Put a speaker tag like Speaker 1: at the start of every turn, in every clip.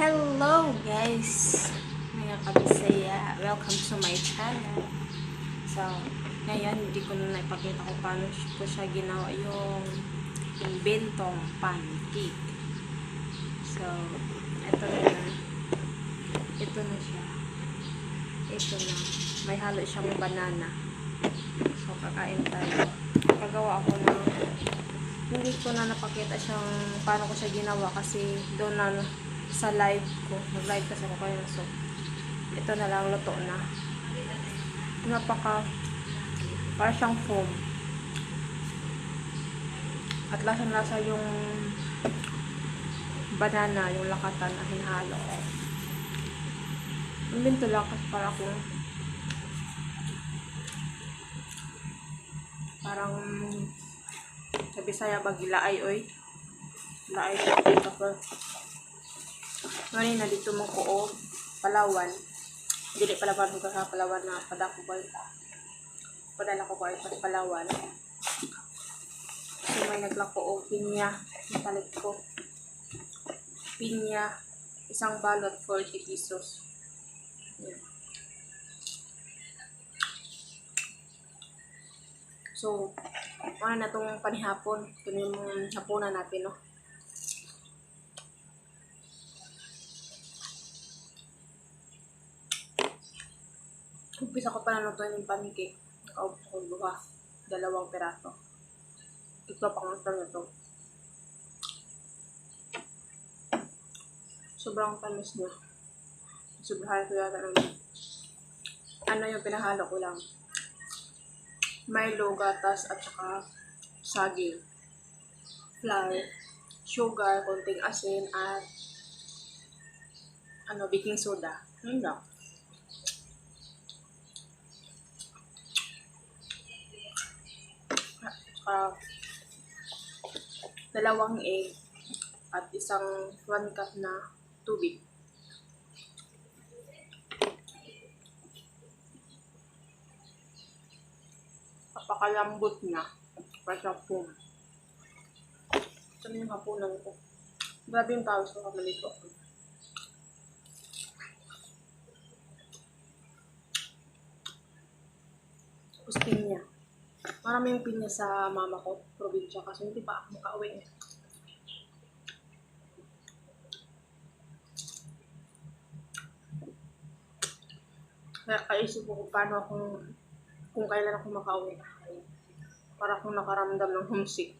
Speaker 1: Hello guys, mga kabisaya, welcome to my channel. So, ngayon hindi ko na naipakita kung paano ko siya ginawa yung inventong pancake. So, ito na siya. Ito na, may halo siyang banana. So, kakain tayo. Pagawa ako ng, hindi ko na napakita siyang paano ko siya ginawa kasi doon na sa live ko. Nag-live kasi ako kayo. So, ito na lang, luto na. Para siyang foam. At lasang-lasa yung banana, yung lakatan na hinalo ko. Invento lang kasi parang sa Bisaya bagilaay oy. Laay ko dito. Ngayon na dito mo ko Palawan. Dili Palawan ko sa Palawan na padako ko. Padala ko sa Palawan. So may naglako o pinya. Napalit ko. Pinya. Isang balot 40 pesos. Yan. So, ano na itong panihapon. Ito yung hapunan natin, no? Umpisa ko pa nalutuin yung pancake. Nakaubos ko 2 peraso. Ito pang ito na ito. Sobrang tamis niya. Sobrang ko yata ng yung pinahalo ko lang. Milo, gatas, at saka saging. Flour, sugar, konting asin, at baking soda. Yun lang. Dalawang egg at isang 1 cup na tubig. Napakalambot na. Parang foam. Ito na yung hapunan ko. Grabe yung pawis ko kamalito. Tapos pinya. Marami yung pinya sa mama ko, probinsya, kasi hindi pa ako makauwi. Kaya kaisip ko kung kailan ako makauwi. Para akong nakaramdam ng homesick.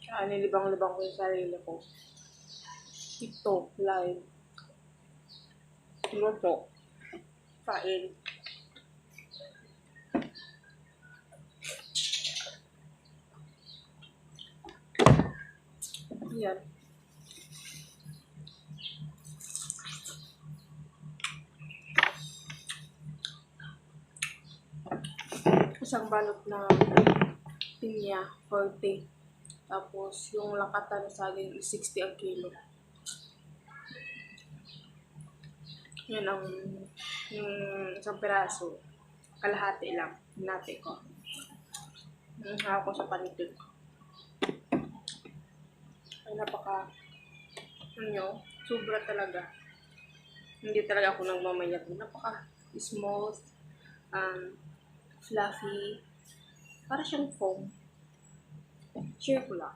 Speaker 1: Kaya nilibang-libang ko yung sarili ko. Ito, live. Luto. Kain. Ayan. Isang balot na pinya, 40. Tapos, yung lakatan na saging is 60 ang kilo. Yan ang isang piraso. Kalahati lang. Hinati ko. Hawak ko sa panikid. Ay, sobra talaga. Hindi talaga ako nagmamayat. Napaka-smooth, fluffy. Para siyang foam. Share ko lang.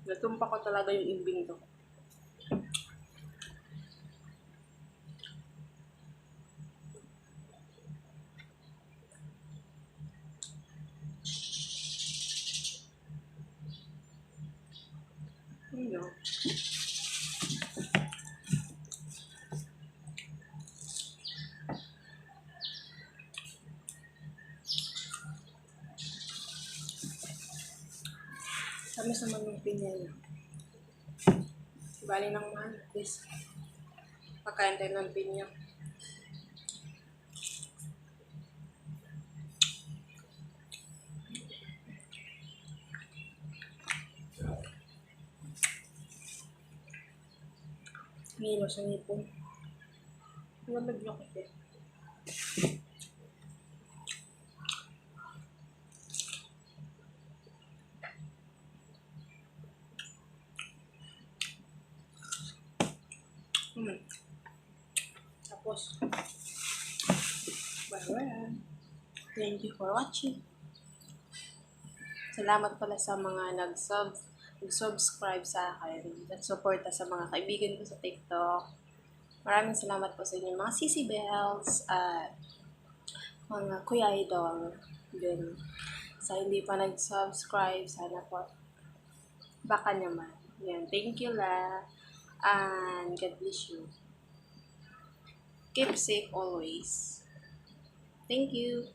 Speaker 1: Natumpa ko talaga yung invento ko. Tamis naman yung pinya niya. Bali ng mahal. Please. Pagkain tayo ng pinya. Ngilo sa ngipon. Lamig na kasi. Tapos, well, thank you for watching. Salamat pala sa mga nag-subscribe sa akin, nag-suporta sa mga kaibigan ko sa TikTok. Maraming salamat po sa inyo mga Sisi Bells at mga Kuya Idol. Din. Sa hindi pa nag-subscribe, sana po baka naman. Yan. Thank you la. And God bless you. Keep safe always. Thank you.